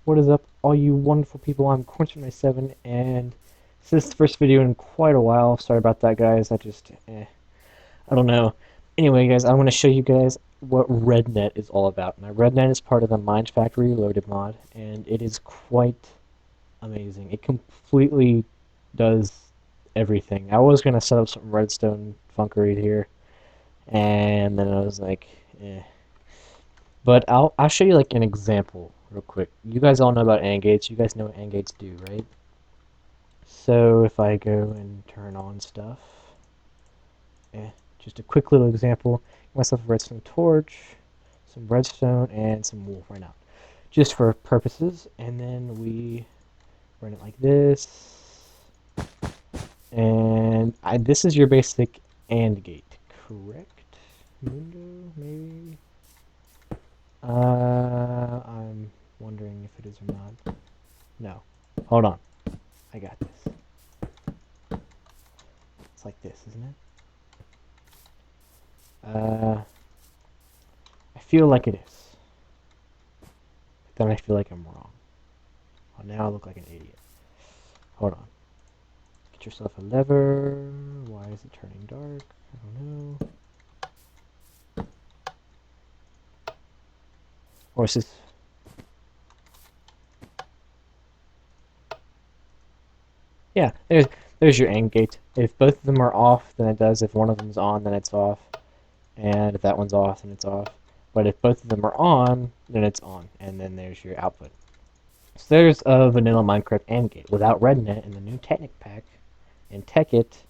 What is up, all you wonderful people? I'm CornsyrupMinecraft, and this is the first video in quite a while. Sorry about that, guys. I don't know. Anyway, guys, I want to show you guys what Rednet is all about. Now, Rednet is part of the Mine Factory Reloaded mod, and it is quite amazing. It completely does everything. I was going to set up some redstone funkery here, and then I was like, eh. But I'll show you like an example real quick. You guys all know about AND gates. You guys know what AND gates do, right? So if I go and turn on stuff, just a quick little example. Get myself a redstone torch, some redstone, and some wool right now, just for purposes. And then we run it like this, and this is your basic AND gate, correct? Mundo, maybe. I'm wondering if it is or not. No. Hold on. I got this. It's like this, isn't it? I feel like it is. But then I feel like I'm wrong. Well, now I look like an idiot. Hold on. Get yourself a lever. Why is it turning dark? I don't know. Or is this... Yeah, there's your AND gate. If both of them are off, then it does. If one of them is on, then it's off. And if that one's off, then it's off. But if both of them are on, then it's on. And then there's your output. So there's a vanilla Minecraft AND gate. Without Rednet and the new Tekkit pack and Tekkit,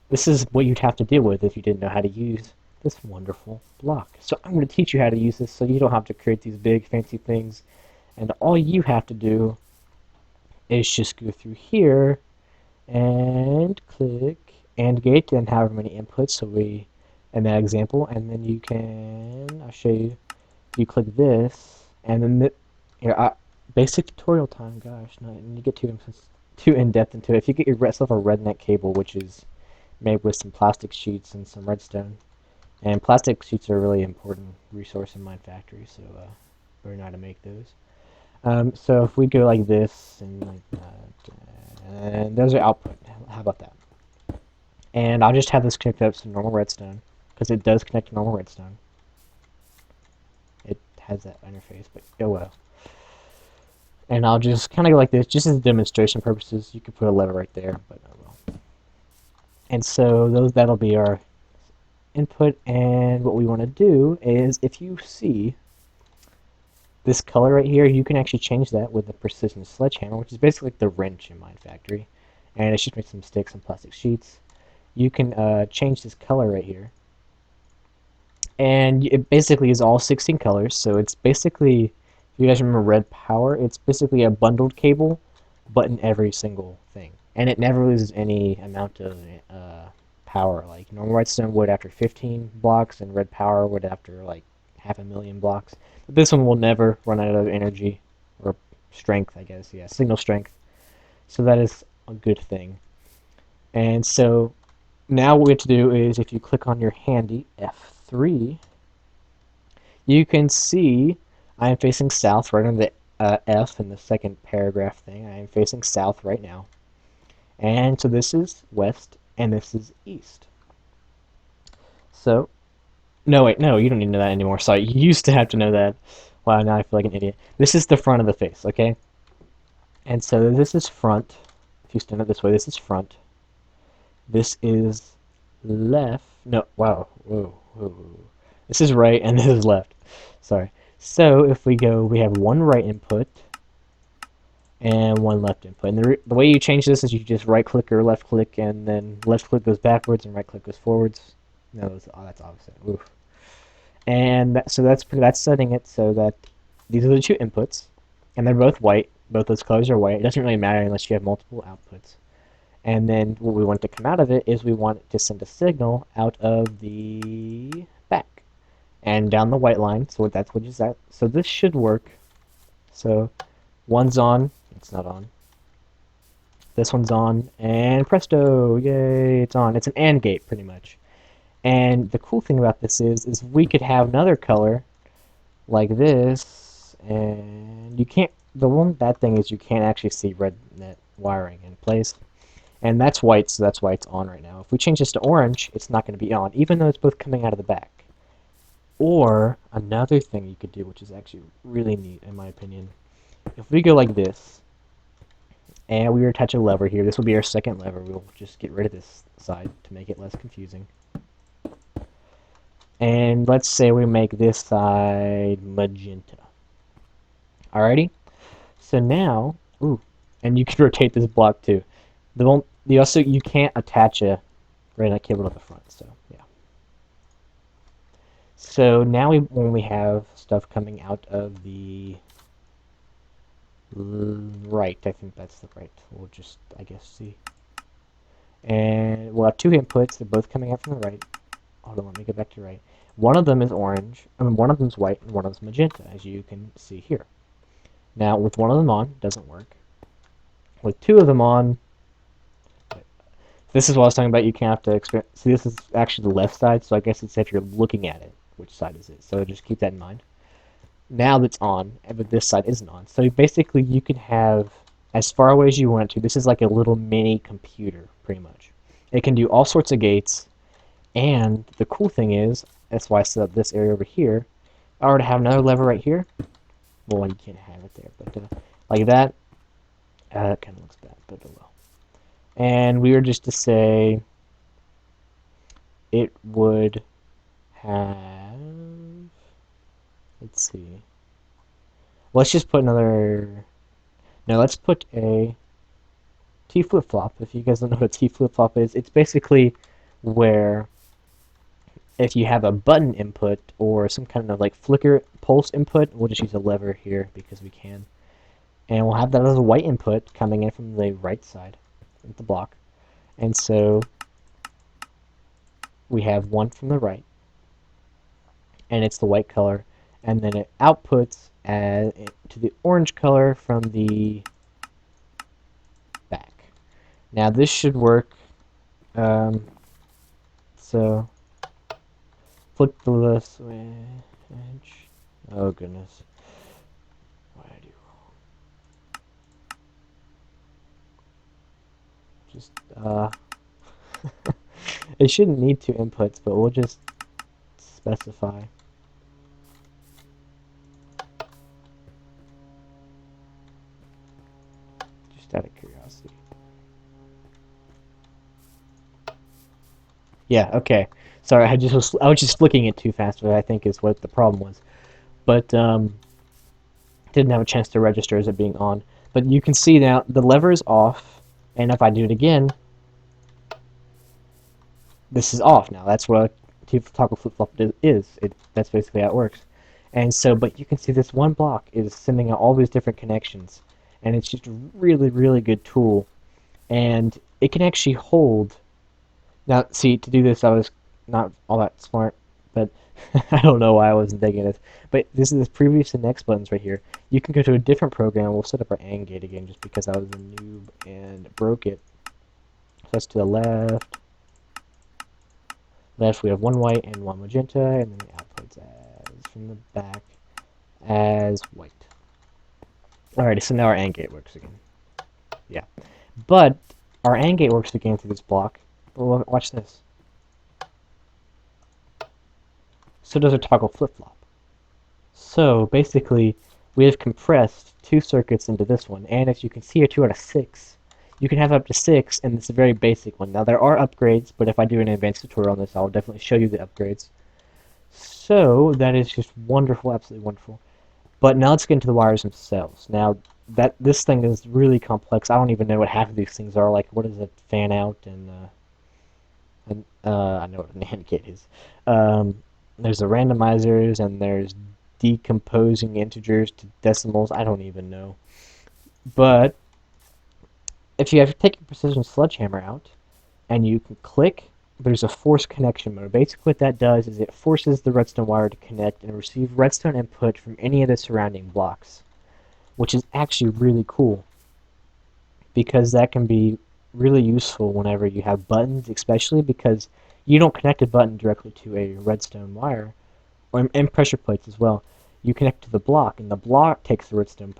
this is what you'd have to deal with if you didn't know how to use this wonderful block. So I'm going to teach you how to use this so you don't have to create these big fancy things. And all you have to do is just go through here and click AND gate and however many inputs. So we, in that example, and then you can, I'll show you, you click this, and then here, basic tutorial time, gosh, not need to get too in-depth into it. If you get yourself a Rednet cable, which is made with some plastic sheets and some redstone, and plastic sheets are a really important resource in Mine Factory, so learn how to make those. So if we go like this, and like that, and there's our output. How about that? And I'll just have this connected up to normal redstone, because it does connect to normal redstone. It has that interface, but oh well. And I'll just kind of go like this, just as demonstration purposes. You could put a lever right there, but oh well. And so that'll be our input, and what we want to do is, if you see this color right here, you can actually change that with the precision sledgehammer, which is basically like the wrench in Mine Factory. And it's just make some sticks and plastic sheets. You can change this color right here. And it basically is all 16 colors, so it's basically, if you guys remember red power, it's basically a bundled cable, but in every single thing. And it never loses any amount of power. Like normal redstone would after 15 blocks, and red power would after like 500,000 blocks. But this one will never run out of energy, or strength, I guess. Yeah, signal strength. So that is a good thing. And so now what we have to do is, if you click on your handy F3, you can see I am facing south right on the F in the second paragraph thing. I am facing south right now. And so this is west, and this is east. So, no, wait, no, you don't need to know that anymore. Sorry, you used to have to know that. Wow, now I feel like an idiot. This is the front of the face, okay? And so this is front. If you stand up this way, this is front. This is left. No, wow, whoa, whoa, whoa. This is right, and this is left. Sorry. So if we go, we have one right input and one left input. And the way you change this is you just right click or left click, and then left click goes backwards and right click goes forwards. No, that's opposite. Oof. And so that's setting it so that these are the two inputs, and they're both white. Both those colors are white. It doesn't really matter unless you have multiple outputs. And then what we want to come out of it is we want it to send a signal out of the back and down the white line. So that's what is that. So this should work. So one's on. It's not on. This one's on, and presto, yay, it's on. It's an AND gate, pretty much. And the cool thing about this is we could have another color like this, and you can't the one bad thing is you can't actually see Rednet wiring in place. And that's white, so that's why it's on right now. If we change this to orange, it's not going to be on, even though it's both coming out of the back. Or another thing you could do, which is actually really neat in my opinion, if we go like this, and we were to touch a lever here, this will be our second lever. We'll just get rid of this side to make it less confusing. And let's say we make this side magenta. Alrighty? So now, ooh, and you can rotate this block too. You can't attach a Rednet cable to the front, so yeah. So now when we have stuff coming out of the right, I think that's the right. We'll just, I guess, see. And we'll have two inputs. They're both coming out from the right. Hold on, let me go back to right. One of them is orange, one of them is white, and one of them is magenta, as you can see here. Now, with one of them on, it doesn't work. With two of them on, this is what I was talking about. You can't have to experience. See, this is actually the left side, so I guess it's if you're looking at it, which side is it? So just keep that in mind. Now that's on, but this side isn't on. So basically, you can have as far away as you want to. This is like a little mini computer, pretty much. It can do all sorts of gates, and the cool thing is, that's why I set up this area over here. I already have another lever right here. Well, you can't have it there, but like that. That kind of looks bad, but oh well. And we were just to say it would have. Let's see. Let's just put another. No, let's put a T flip-flop. If you guys don't know what a T flip-flop is, it's basically where if you have a button input or some kind of like flicker pulse input, we'll just use a lever here because we can. And we'll have that as a white input coming in from the right side of the block. And so we have one from the right, and it's the white color, and then it outputs to the orange color from the back. Now this should work. So flip the switch. Oh goodness. What did I do wrong? Just it shouldn't need two inputs, but we'll just specify. Just out of curiosity. Yeah, okay. Sorry, I was just flicking it too fast, but I think is what the problem was. But didn't have a chance to register as it being on. But you can see now the lever is off, and if I do it again, this is off now. That's what a toggle flip-flop is. That's basically how it works. And so, but you can see this one block is sending out all these different connections, and it's just a really, really good tool. And it can actually hold. Now, see, to do this, I was not all that smart, but I don't know why I wasn't thinking this. But this is the previous and next buttons right here. You can go to a different program. We'll set up our AND gate again just because I was a noob and broke it. So that's to the left. Left, we have one white and one magenta, and then the outputs as from the back as white. Alrighty, so now our AND gate works again. Yeah. But our AND gate works again through this block. Well, watch this. So does our toggle flip-flop. So basically, we have compressed two circuits into this one, and as you can see here, 2 out of 6. You can have up to 6, and it's a very basic one. Now there are upgrades, but if I do an advanced tutorial on this, I'll definitely show you the upgrades. So that is just wonderful, absolutely wonderful. But now let's get into the wires themselves. Now this thing is really complex. I don't even know what half of these things are. Like what is a fan out and I know what an AND gate is. There's the randomizers, and there's decomposing integers to decimals. I don't even know. But if you have to take your precision sledgehammer out, and you can click, there's a force connection mode. Basically what that does is it forces the redstone wire to connect and receive redstone input from any of the surrounding blocks, which is actually really cool, because that can be really useful whenever you have buttons, especially because you don't connect a button directly to a redstone wire, and pressure plates as well. you connect to the block, and the block takes the redstone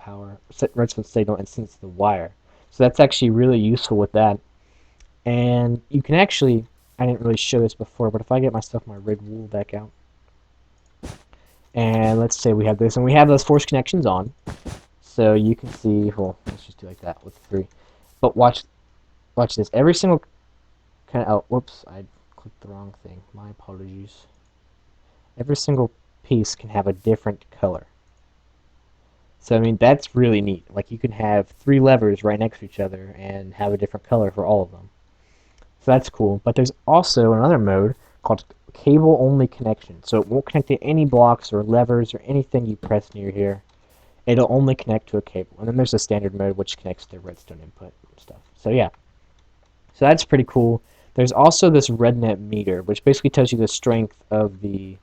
signal and sends it to the wire. So that's actually really useful with that. And you can actually, I didn't really show this before, but if I get myself my red wool back out, and let's say we have this, and we have those force connections on, so you can see, well, let's just do like that with 3. But watch this. Every single kind of, oh, whoops, I clicked the wrong thing. My apologies. Every single piece can have a different color. So, I mean, that's really neat. Like, you can have 3 levers right next to each other and have a different color for all of them. So that's cool. But there's also another mode called cable-only connection. So it won't connect to any blocks or levers or anything you press near here. It'll only connect to a cable. And then there's a standard mode which connects to redstone input and stuff. So yeah. So that's pretty cool. There's also this Rednet meter, which basically tells you the strength of the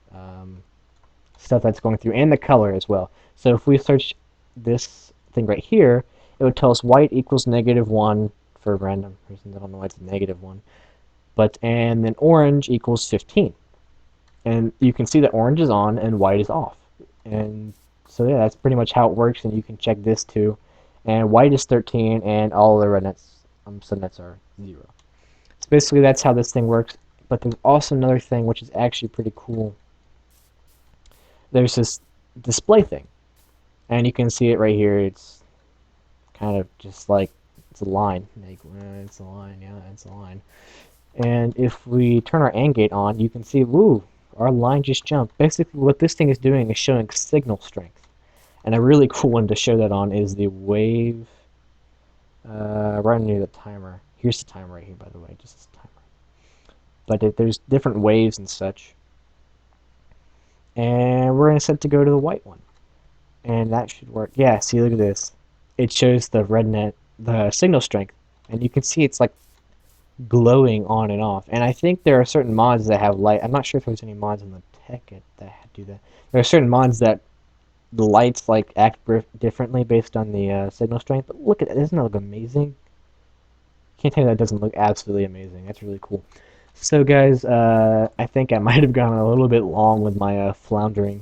stuff that's going through, and the color as well. So if we search this thing right here, it would tell us white equals -1 for random reasons. I don't know why it's -1. And then orange equals 15. And you can see that orange is on and white is off. And so yeah, that's pretty much how it works, and you can check this too. And white is 13, and all the red nets, subnets are 0. So basically that's how this thing works. But there's also another thing which is actually pretty cool. There's this display thing, and you can see it right here. It's kind of just like, it's a line. Like, it's a line, yeah, it's a line. And if we turn our AND gate on, you can see, woo, our line just jumped. Basically, what this thing is doing is showing signal strength. And a really cool one to show that on is the wave, right near the timer. Here's the timer right here, by the way, just this timer. But there's different waves and such. And we're going to set to go to the white one. And that should work. Yeah, see, look at this. It shows the Rednet, the signal strength. And you can see it's like glowing on and off. And I think there are certain mods that have light. I'm not sure if there's any mods in the Tekkit that do that. There are certain mods that the lights like act differently based on the signal strength. But look at it. Doesn't that look amazing? Can't tell you that doesn't look absolutely amazing. That's really cool. So guys, I think I might have gone a little bit long with my floundering,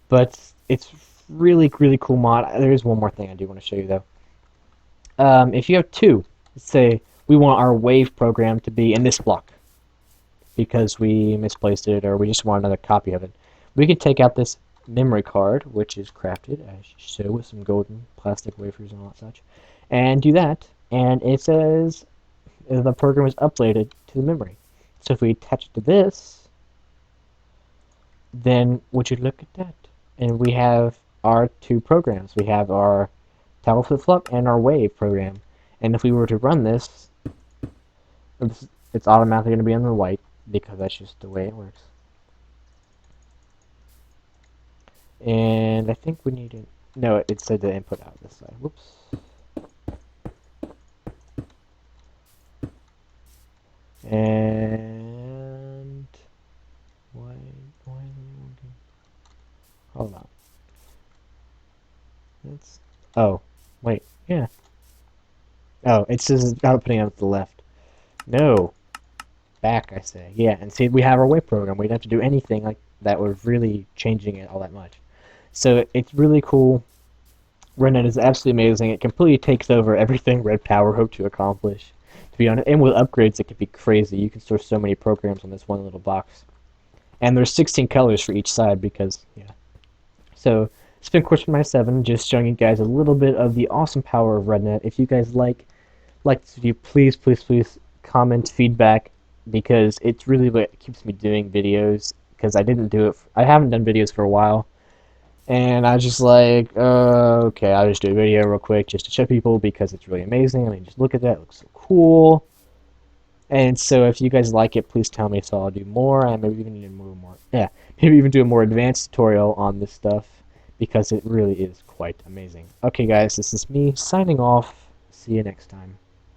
but it's really, really cool mod. There's one more thing I do want to show you though. If you have 2, let's say we want our wave program to be in this block because we misplaced it or we just want another copy of it, we can take out this memory card, which is crafted as so with some golden plastic wafers and all that such, and do that, and it says the program is uploaded to the memory. So if we attach it to this, then would you look at that? And we have our 2 programs. We have our toggle flip-flop and our wave program. And if we were to run this, it's automatically going to be on the white because that's just the way it works. And I think we need to, no, it said the input out this side. Whoops. And why is it working? Hold on. That's, oh, wait, yeah. Oh, it says outputting out to the left. No. Back, I say. Yeah, and see, we have our wave program. We don't have to do anything like that was really changing it all that much. So it's really cool. Rednet is absolutely amazing. It completely takes over everything Red Power hoped to accomplish, to be honest. And with upgrades, it could be crazy. You can store so many programs on this one little box. And there's 16 colors for each side because, yeah. So it's been CornsyrupMinecraft, just showing you guys a little bit of the awesome power of Rednet. If you guys like this video, please, please, please comment feedback, because it's really what keeps me doing videos, because I haven't done videos for a while. And I was just like, okay, I'll just do a video real quick just to show people because it's really amazing. I mean, just look at that, it looks so cool. And so if you guys like it, please tell me so I'll do more, and maybe even do more. Yeah, maybe even do a more advanced tutorial on this stuff because it really is quite amazing. Okay, guys, this is me signing off. See you next time.